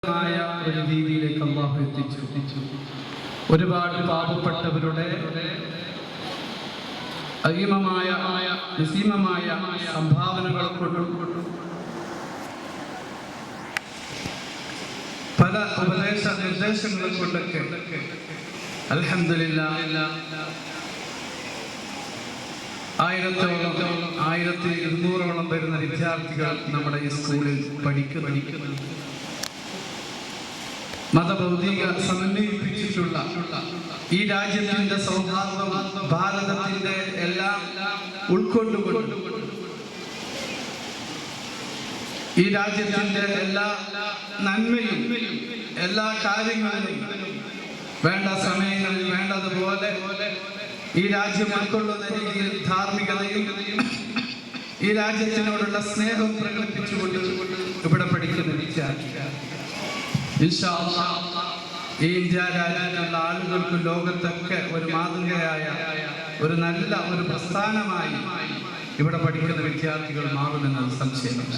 ഒരു രീതിയിലേക്ക് അല്ലാഹു എത്തിച്ചു. ഒരുപാട് പാവപ്പെട്ടവരുടെ അഗീമമായ നിസീമമായ സംഭാവനകൾ കൊണ്ടും പല ഉപദേശ നിർദ്ദേശങ്ങൾ കൊണ്ടൊക്കെ അൽഹംദുലില്ലാഹ് 1200 വരുന്ന വിദ്യാർത്ഥികൾ നമ്മുടെ ഈ സ്കൂളിൽ പഠിക്കുന്നു. മതഭൗതിക സമന്വയിപ്പിച്ചിട്ടുള്ള ഈ രാജ്യത്തിന്റെ സൗഹാർദ്ദം ഭാരതത്തിന്റെ എല്ലാം ഉൾക്കൊണ്ടുകൊണ്ട് ഈ രാജ്യത്തിന്റെ എല്ലാ നന്മയും എല്ലാ കാര്യങ്ങളിലും വേണ്ട സമയങ്ങളിൽ വേണ്ടതുപോലെ ഈ രാജ്യം ഉൾക്കൊള്ളുന്ന രീതിയിൽ ധാർമ്മികതയും ഈ രാജ്യത്തിനോടുള്ള സ്നേഹവും പ്രകടിപ്പിച്ചുകൊണ്ട് ഇവിടെ പഠിക്കുന്ന വിദ്യാർത്ഥികൾ ഇൻഷാ അല്ലാഹ് ഈ ഇന്ത്യ രാജ്യത്തുള്ള ആളുകൾക്ക് ലോകത്തൊക്കെ ഒരു മാതൃകയായ ഒരു നല്ല ഒരു പ്രസ്ഥാനമായി ഇവിടെ പഠിക്കുന്ന വിദ്യാർത്ഥികൾ മാറുമെന്നത് സംശയമില്ല.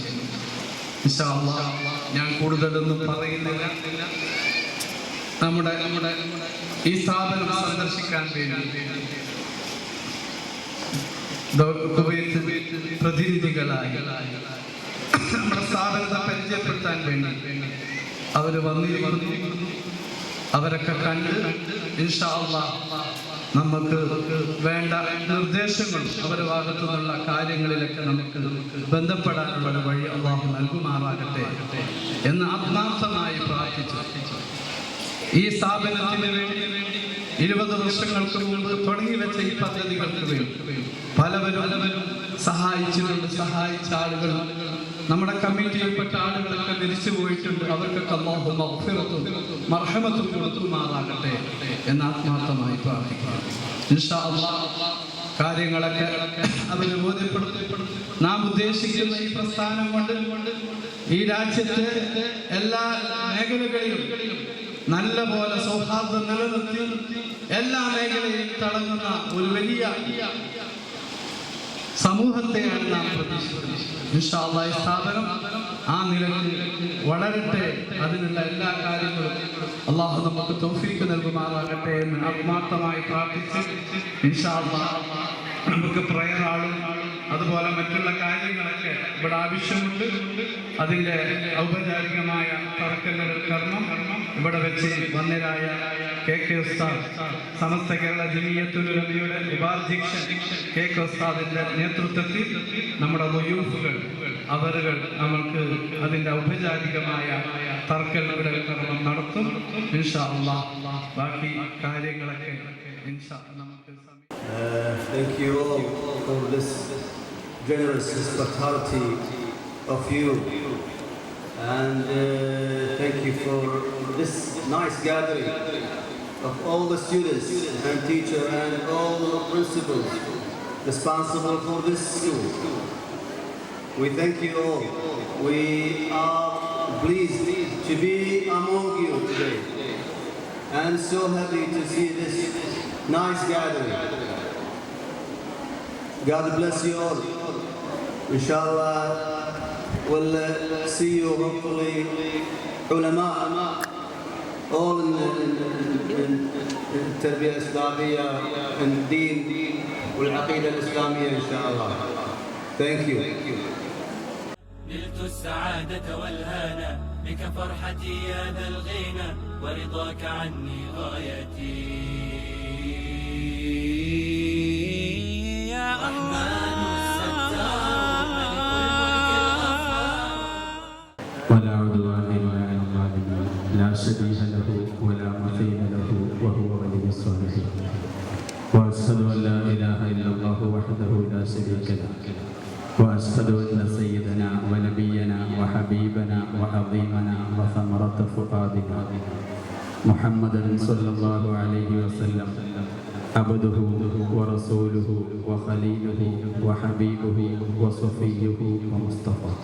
ഇൻഷാ അല്ലാഹ് ഞാൻ കൂടുതലൊന്നും പറയുന്നില്ല. നമ്മുടെ ഈ സ്ഥാപനം സന്ദർശിക്കാൻ വേണ്ടി പ്രതിനിധികളായി നമ്മുടെ സ്ഥാപനത്തെ പരിചയപ്പെടുത്താൻ വേണ്ടി അവർ വന്നിരിക്കുന്നു. അവരൊക്കെ കണ്ട് ഇൻഷാ അല്ലാഹ് നമുക്ക് വേണ്ട നിർദ്ദേശങ്ങൾ അവരുടെ ഭാഗത്തു നിന്നുള്ള കാര്യങ്ങളിലൊക്കെ നമുക്ക് ബന്ധപ്പെടാനുള്ള വഴി അല്ലാഹു നൽകുമാറാകട്ടെ എന്ന് ആത്മാർത്ഥമായി പ്രാർത്ഥിച്ചു. ഈ സ്ഥാപനത്തിന് വേണ്ടി 20 വർഷങ്ങൾക്ക് മുമ്പ് തുടങ്ങി വെച്ച ഈ പദ്ധതികൾക്ക് വേണ്ടി പലവരും സഹായിച്ചിട്ടുണ്ട്. സഹായിച്ച ആളുകൾ നമ്മുടെ കമ്മിറ്റിയിൽപ്പെട്ട ആളുകളൊക്കെ മരിച്ചു പോയിട്ടുണ്ട്. അവർക്കൊക്കെ അല്ലാഹു മഗ്ഫിറത്തും മർഹമത്തും കൊടുക്കുമാറാകട്ടെ എന്ന് ആത്മാർത്ഥമായി പ്രാർത്ഥിക്കുന്നു. ഇൻഷാ അല്ലാഹ് കാര്യങ്ങളൊക്കെ അവര് ബോധ്യപ്പെടുത്തി നാം ഉദ്ദേശിക്കുന്ന ഈ പ്രസ്ഥാനം കൊണ്ട് ഈ രാജ്യത്തെ എല്ലാ മേഖലകളിലും നല്ല പോലെ സൗഹാർദ്ദം നിലനിർത്തി എല്ലാ മേഖലയിലും തിളങ്ങുന്ന ഒരു വലിയ സമൂഹത്തെയാണ് നാം പ്രതീക്ഷിക്കുന്നത്. ഇൻഷാ അല്ലാഹ് ഈ സ്ഥാപനം ആ നിലയിൽ വളരട്ടെ. അതിനുള്ള എല്ലാ കാര്യങ്ങളും അല്ലാഹു നമുക്ക് തൗഫീഖ് നൽകുമാറാകട്ടെ എന്ന് ആത്മാർത്ഥമായി പ്രാർത്ഥിച്ച് ഇൻഷാ അല്ലാഹ് നമുക്ക് പ്രയർ ആളും അതുപോലെ മറ്റുള്ള കാര്യങ്ങളൊക്കെ ഇവിടെ ആവശ്യമുണ്ട്. അതിൻ്റെ ഔപചാരികമായ തറക്കല്ലിടൽ കർമ്മം ഇവിടെ വെച്ച് വന്നരായ KK ഉസ്താദ് സമസ്ത കേരള ജമിയത്തുൽ ഉലമയുടെ ഉപാധ്യക്ഷൻ KK ഉസ്താദിന്റെ നേതൃത്വത്തിൽ നമ്മുടെ വയൂഫുകൾ അവരുകൾ നമുക്ക് അതിൻ്റെ ഔപചാരികമായ തറക്കല്ലിടൽ കർമ്മം നടത്തും. ഇൻഷാ അല്ലാഹ് ബാക്കി കാര്യങ്ങളൊക്കെ ഇൻഷാ നമുക്ക് Thank you all for this generous hospitality of you, and thank you for this nice gathering of all the students and teachers and all the principals responsible for this school. We thank you all. We are pleased to be among you today and so happy to see this nice gathering. God bless you all. Inshallah, we'll see you hopefully ulama, all in التربية الإسلامية and الدين والعقيدة الإسلامية inshallah. Thank you. نلت السعادة والهنا بك فرحتي يا ذا الغنى ورضاك عني غايتي يا رحمن الستار ملك الملك الغفار ولا عدوان إلا على الظالمين لا شبيه له ولا مثيل له وهو ولي الصالحين وأشهد أن لا إله إلا الله وحده لا شريك له وأشهد أن سيدنا ونبينا وحبيبنا وعظيمنا وثمرة فؤادنا محمدا صلى الله عليه وسلم عبده ورسوله وخليله وحبيبه وصفيه ومصطفاه.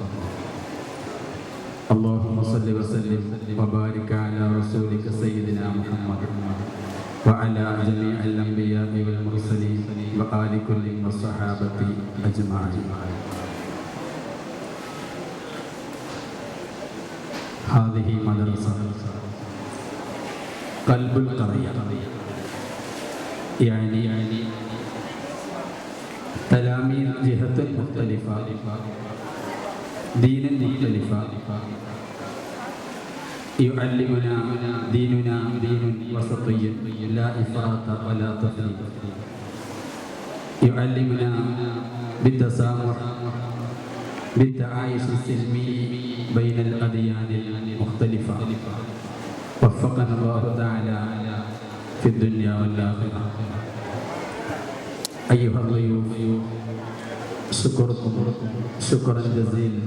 اللهم صل وسلم وبارك على رسولك سيدنا محمد وعلى جميع الأنبياء والمرسلين وآل كل والصحابة أجمعين. هذه مدرسة قلب القرية، يعني تلاميذ جهة مختلفة، دين مختلفة، يعلمنا ديننا دين وسطي لا إفراط ولا تفريط، يعلمنا بالتسامح، بالتعايش السلمي بين الأديان المختلفة. وفقنا الله تعالى في الدنيا والآخرة. أيها الضيوف، شكركم شكرا جزيلا.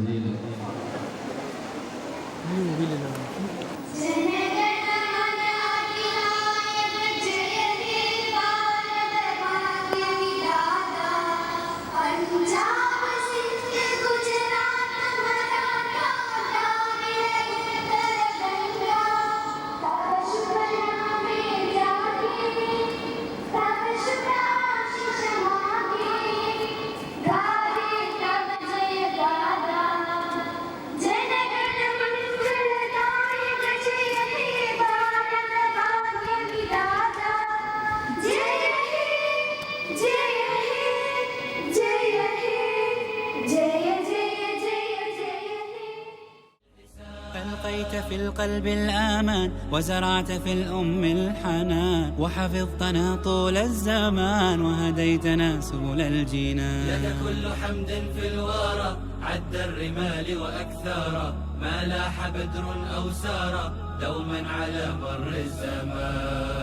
ألقيت في القلب الآمان وزرعت في الأم الحنان، وحفظتنا طول الزمان وهديتنا سبل الجنان. لك كل حمد في الورى عد الرمال وأكثارا، ما لاح بدر أو سارا دوما على مر الزمان.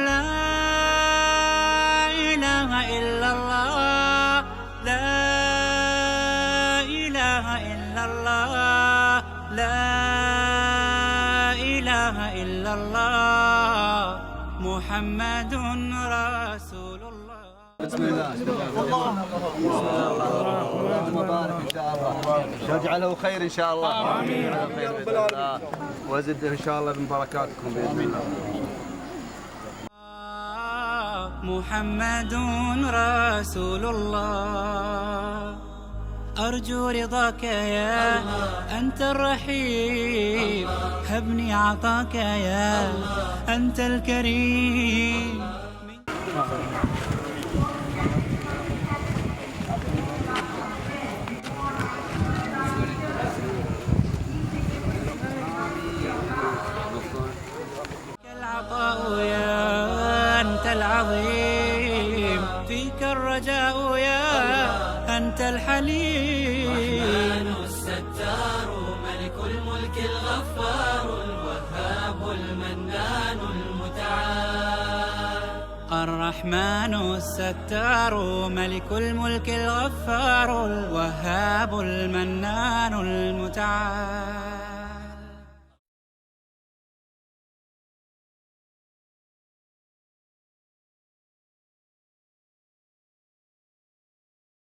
لا إله إلا الله، لا إله إلا الله، لا إله إلا الله، محمد رسول الله. بسم الله مبارك ان شاء الله، واجعله خير ان شاء الله. امين يا رب العالمين، وزد ان شاء الله من بركاتكم باذن الله. محمد رسول الله، أرجو رضاك يا أنت الرحيم، هبني عطاك يا أنت الكريم. العطاء يا أنت العظيم، فيك الرجاء يا أنت الحليم. الستار ملك الملك الغفار، الوهاب المنان المتعال. الرحمن الستار ملك الملك الغفار، الوهاب المنان المتعال.